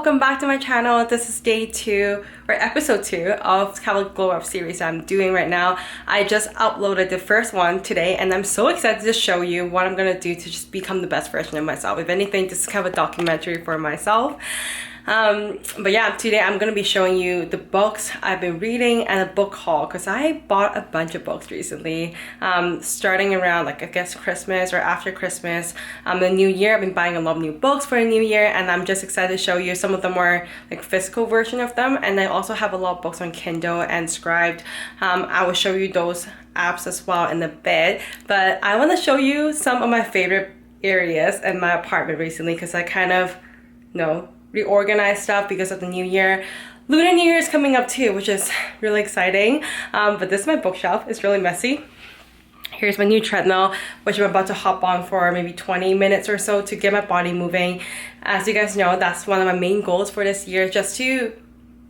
Welcome back to my channel. This is day 2 or episode 2 of Travel Glow Up series I'm doing right now. I just uploaded the first one today and I'm so excited to show you what I'm gonna do to just become the best version of myself. If anything, this is kind of a documentary for myself. But yeah, today I'm gonna be showing you the books I've been reading and a book haul because I bought a bunch of books recently, starting around I guess Christmas or after Christmas. The new year, I've been buying a lot of new books for the new year and I'm just excited to show you some of the more physical version of them, and I also have a lot of books on Kindle and Scribed. I will show you those apps as well in a bit, but I want to show you some of my favorite areas in my apartment recently because I kind of reorganize stuff because of the new year. Lunar New Year is coming up too, which is really exciting. But this is my bookshelf. It's really messy. Here's my new treadmill, which I'm about to hop on for maybe 20 minutes or so to get my body moving. As you guys know, that's one of my main goals for this year, just to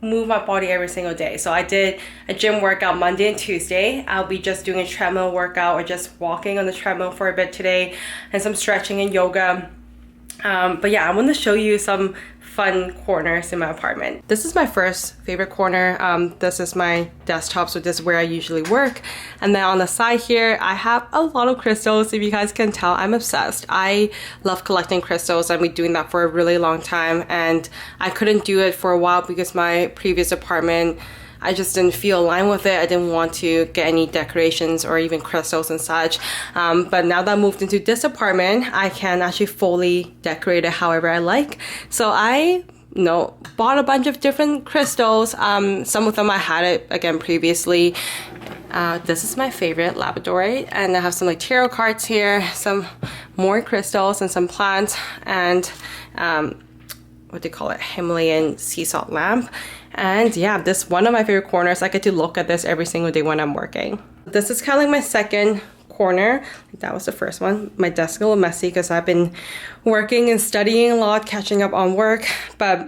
move my body every single day. So I did a gym workout Monday and Tuesday. I'll be just doing a treadmill workout or just walking on the treadmill for a bit today, and some stretching and yoga. But yeah, I want to show you some fun corners in my apartment. This is my first favorite corner. This is my desktop, so this is where I usually work. And then on the side here, I have a lot of crystals. If you guys can tell, I'm obsessed. I love collecting crystals. I've been doing that for a really long time, and I couldn't do it for a while because my previous apartment, I just didn't feel aligned with it. I didn't want to get any decorations or even crystals and such. But now that I moved into this apartment, I can actually fully decorate it however I like. So I bought a bunch of different crystals. Some of them I had it again previously. This is my favorite, labradorite, and I have some tarot cards here, some more crystals and some plants, and what do you call it, Himalayan sea salt lamp. And yeah, this is one of my favorite corners. I get to look at this every single day when I'm working. This is kind of like my second corner. That was the first one. My desk is a little messy because I've been working and studying a lot, catching up on work. But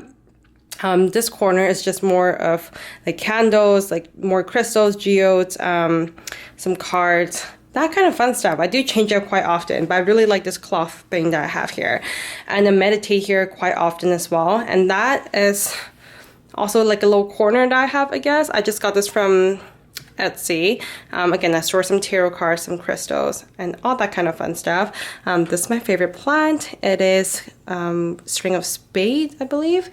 this corner is just more of candles, more crystals, geodes, some cards, that kind of fun stuff. I do change up quite often, but I really like this cloth thing that I have here. And I meditate here quite often as well. And that is also a little corner that I have, I guess. I just got this from Etsy. Again, I store some tarot cards, some crystals, and all that kind of fun stuff. This is my favorite plant. It is string of spades, I believe.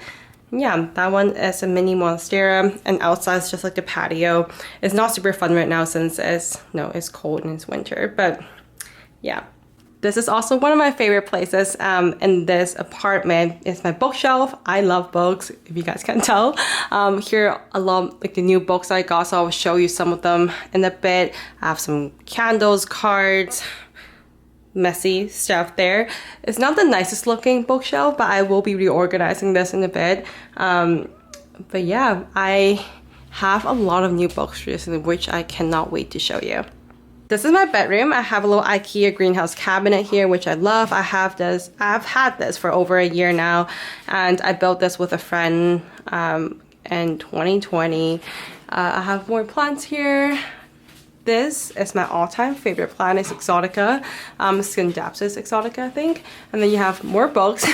Yeah, that one is a mini monstera, and outside is just the patio. It's not super fun right now since it's cold and it's winter, but yeah. This is also one of my favorite places in this apartment. It's my bookshelf. I love books, if you guys can tell. Here a lot the new books I got, so I'll show you some of them in a bit. I have some candles, cards, messy stuff there. It's not the nicest looking bookshelf, but I will be reorganizing this in a bit. But yeah, I have a lot of new books recently, which I cannot wait to show you. This is my bedroom. I have a little IKEA greenhouse cabinet here, which I love. I've had this for over a year now, and I built this with a friend in 2020. I have more plants here. This is my all-time favorite plant. It's Exotica, Scindapsus Exotica, I think. And then you have more books.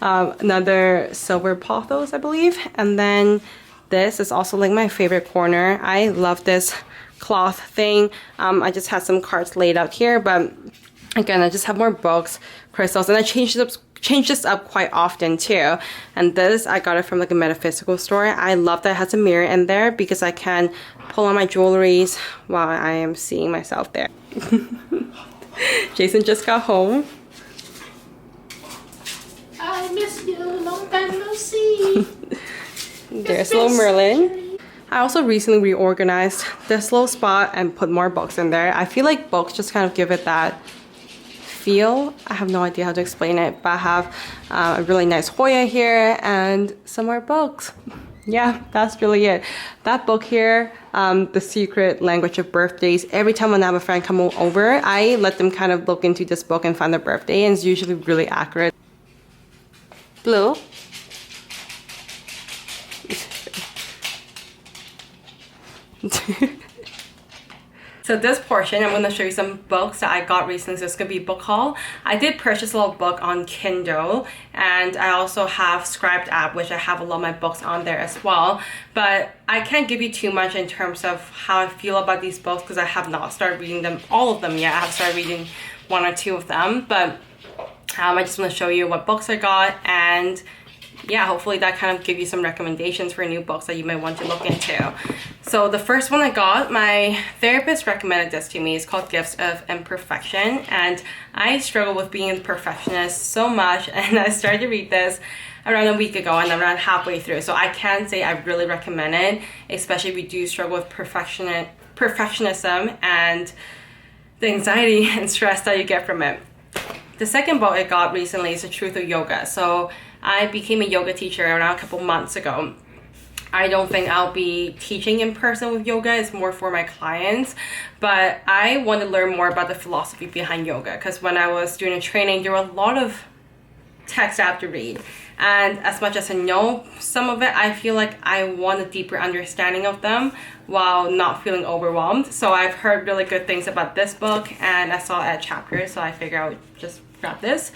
Another silver pothos, I believe. And then this is also my favorite corner. I love this cloth thing. I just had some cards laid out here, but again, I just have more books, crystals, and I change this up quite often too. And this, I got it from a metaphysical store. I love that it has a mirror in there because I can pull on my jewelries while I am seeing myself there. Jason just got home. I miss you, long time no see. There's little Merlin. I also recently reorganized this little spot and put more books in there. I feel like books just kind of give it that feel. I have no idea how to explain it, but I have a really nice Hoya here and some more books. Yeah, that's really it. That book here, The Secret Language of Birthdays. Every time when I have a friend come over, I let them kind of look into this book and find their birthday, and it's usually really accurate. Blue. So this portion, I'm going to show you some books that I got recently. So it's going to be book haul. I did purchase a little book on Kindle, and I also have Scribed app, which I have a lot of my books on there as well. But I can't give you too much in terms of how I feel about these books because I have not started reading them, all of them yet. I have started reading one or two of them, but I just want to show you what books I got, and yeah, hopefully that kind of give you some recommendations for new books that you might want to look into. So the first one I got, my therapist recommended this to me. It's called Gifts of Imperfection, and I struggle with being a perfectionist so much, and I started to read this around a week ago, and I'm around halfway through. So I can say I really recommend it, especially if you do struggle with perfectionism and the anxiety and stress that you get from it. The second book I got recently is The Truth of Yoga. So I became a yoga teacher around a couple months ago. I don't think I'll be teaching in person with yoga. It's more for my clients. But I want to learn more about the philosophy behind yoga, because when I was doing a training, there were a lot of text I have to read. And as much as I know some of it, I feel like I want a deeper understanding of them while not feeling overwhelmed. So I've heard really good things about this book, and I saw it at Chapter, so I figured I would just grab this.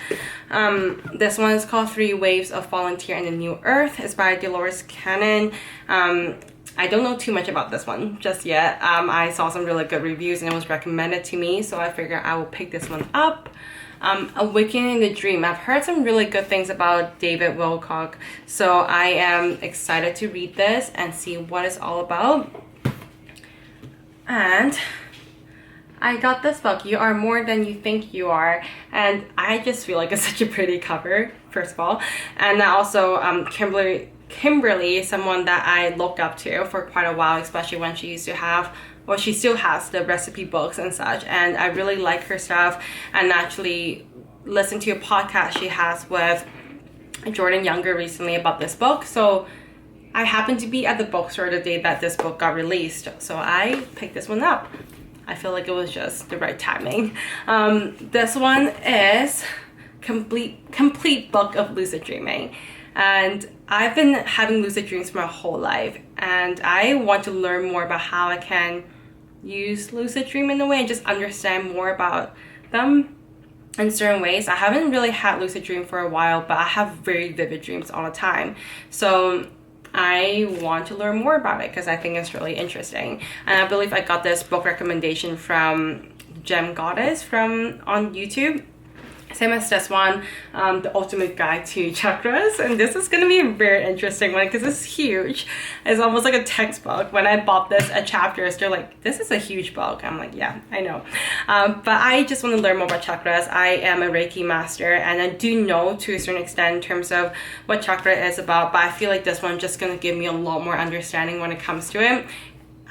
This one is called 3 Waves of Volunteer in the New Earth. It's by Dolores Cannon. I don't know too much about this one just yet. I saw some really good reviews and it was recommended to me, so I figured I will pick this one up. Awakening the Dream. I've heard some really good things about David Wilcock, so I am excited to read this and see what it's all about. And I got this book, You Are More Than You Think You Are, and I just feel like it's such a pretty cover, first of all. And also Kimberly is someone that I look up to for quite a while, especially when she used to have, well, she still has the recipe books and such, and I really like her stuff. And actually listened to a podcast she has with Jordan Younger recently about this book. So I happened to be at the bookstore the day that this book got released, so I picked this one up. I feel like it was just the right timing. This one is complete book of lucid dreaming. And I've been having lucid dreams my whole life, and I want to learn more about how I can use lucid dream in a way and just understand more about them in certain ways. I haven't really had lucid dream for a while, but I have very vivid dreams all the time. So I want to learn more about it because I think it's really interesting. And I believe I got this book recommendation from Gem Goddess on YouTube. Same as this one, The Ultimate Guide to Chakras. And this is going to be a very interesting one because it's huge. It's almost like a textbook. When I bought this at Chapters, they're like, this is a huge book. I'm like, yeah, I know. But I just want to learn more about chakras. I am a Reiki master, and I do know to a certain extent in terms of what chakra is about. But I feel like this one's just going to give me a lot more understanding when it comes to it.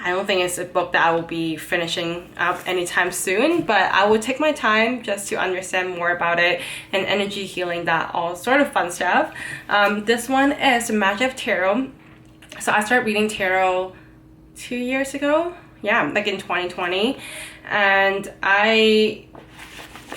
I don't think it's a book that I will be finishing up anytime soon, but I will take my time just to understand more about it and energy healing, that all sort of fun stuff. This one is Magic of Tarot. So I started reading tarot 2 years ago. Yeah, like in 2020. And I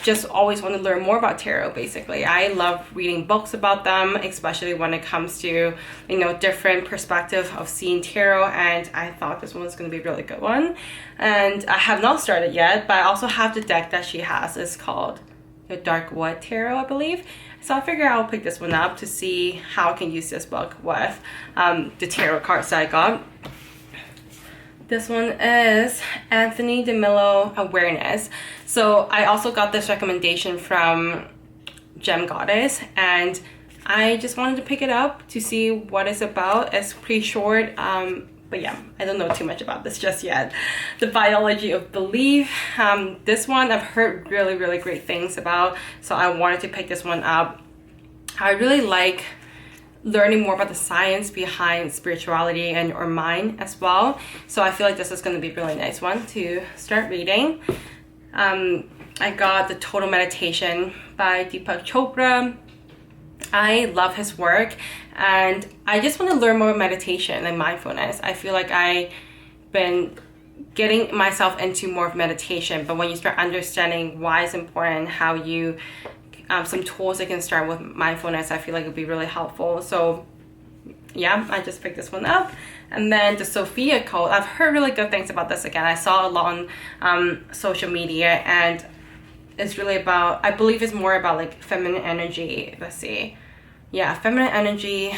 just always want to learn more about tarot, basically. I love reading books about them, especially when it comes to, you know, different perspective of seeing tarot, and I thought this one was going to be a really good one. And I have not started yet, but I also have the deck that she has. It's called the Dark Wood Tarot, I believe. So I figure I'll pick this one up to see how I can use this book with the tarot cards that I got. This one is Anthony DeMillo Awareness. So I also got this recommendation from Gem Goddess, and I just wanted to pick it up to see what it's about. It's pretty short, but yeah, I don't know too much about this just yet. The Biology of Belief. This one I've heard really, really great things about, so I wanted to pick this one up. I really like learning more about the science behind spirituality and or mind as well. So I feel like this is going to be a really nice one to start reading. I got The Total Meditation by Deepak Chopra. I love his work, and I just want to learn more meditation and mindfulness. I feel like I've been getting myself into more of meditation, but when you start understanding why it's important, how you some tools that can start with mindfulness, I feel like it would be really helpful. So yeah, I just picked this one up. And then the Sophia Code, I've heard really good things about this again. I saw a lot on social media, and it's really about, I believe it's more about like feminine energy. Let's see. Yeah, feminine energy.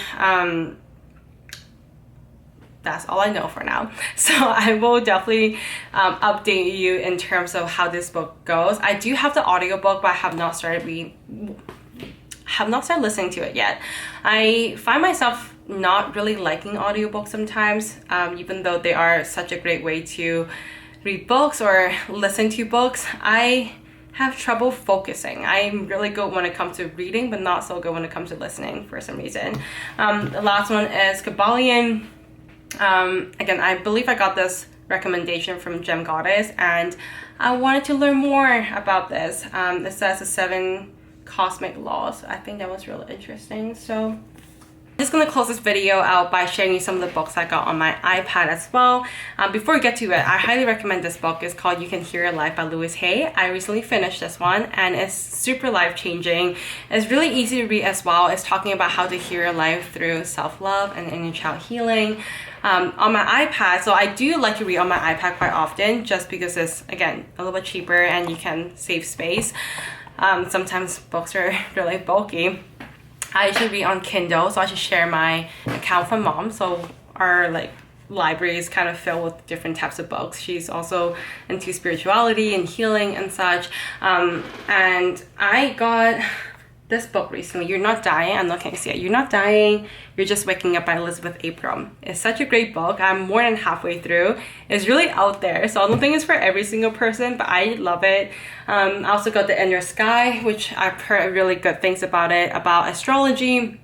That's all I know for now. So I will definitely update you in terms of how this book goes. I do have the audiobook, but I have not started listening to it yet. I find myself not really liking audiobooks sometimes, even though they are such a great way to read books or listen to books. I have trouble focusing. I'm really good when it comes to reading, but not so good when it comes to listening for some reason. The last one is Kabbalion. Again, I believe I got this recommendation from Gem Goddess, and I wanted to learn more about this. It says the 7 cosmic laws. I think that was really interesting. So I'm just gonna close this video out by sharing you some of the books I got on my iPad as well. Before we get to it, I highly recommend this book. It's called You Can Hear Your Life by Louise Hay. I recently finished this one, and it's super life-changing. It's really easy to read as well. It's talking about how to hear your life through self-love and inner child healing. On my iPad, so I do like to read on my iPad quite often, just because it's, again, a little bit cheaper and you can save space. Sometimes books are really bulky. I usually read on Kindle, so I should share my account from mom. So our like library is kind of filled with different types of books. She's also into spirituality and healing and such. And I got this book recently, You're Not Dying. I'm not going to see it. You're Not Dying, You're Just Waking Up by Elizabeth April. It's such a great book. I'm more than halfway through. It's really out there, so I don't think it's for every single person, but I love it. I also got The Inner Sky, which I've heard really good things about it, about astrology,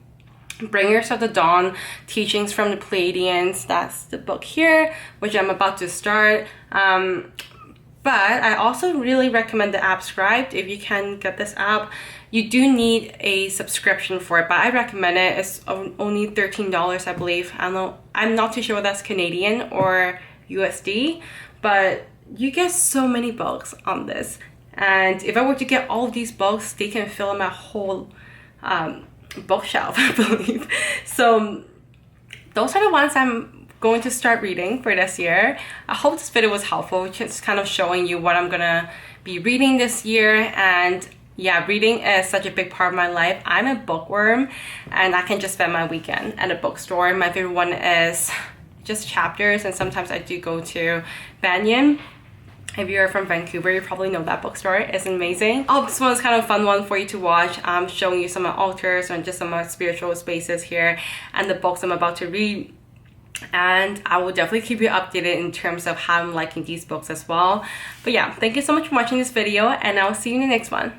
Bringers of the Dawn, Teachings from the Pleiadians. That's the book here, which I'm about to start. But I also really recommend the app Scribed if you can get this app. You do need a subscription for it, but I recommend it. It's only $13, I believe. I'm not too sure whether that's Canadian or USD, but you get so many books on this. And if I were to get all of these books, they can fill my whole bookshelf, I believe. So those are the ones I'm going to start reading for this year. I hope this video was helpful, just kind of showing you what I'm gonna be reading this year. And yeah, reading is such a big part of my life. I'm a bookworm, and I can just spend my weekend at a bookstore. My favorite one is just Chapters, and sometimes I do go to Banyan. If you're from Vancouver, you probably know that bookstore. It's amazing. Oh, this one's kind of a fun one for you to watch. I'm showing you some of my altars and just some of my spiritual spaces here and the books I'm about to read. And I will definitely keep you updated in terms of how I'm liking these books as well. But yeah, thank you so much for watching this video, and I'll see you in the next one.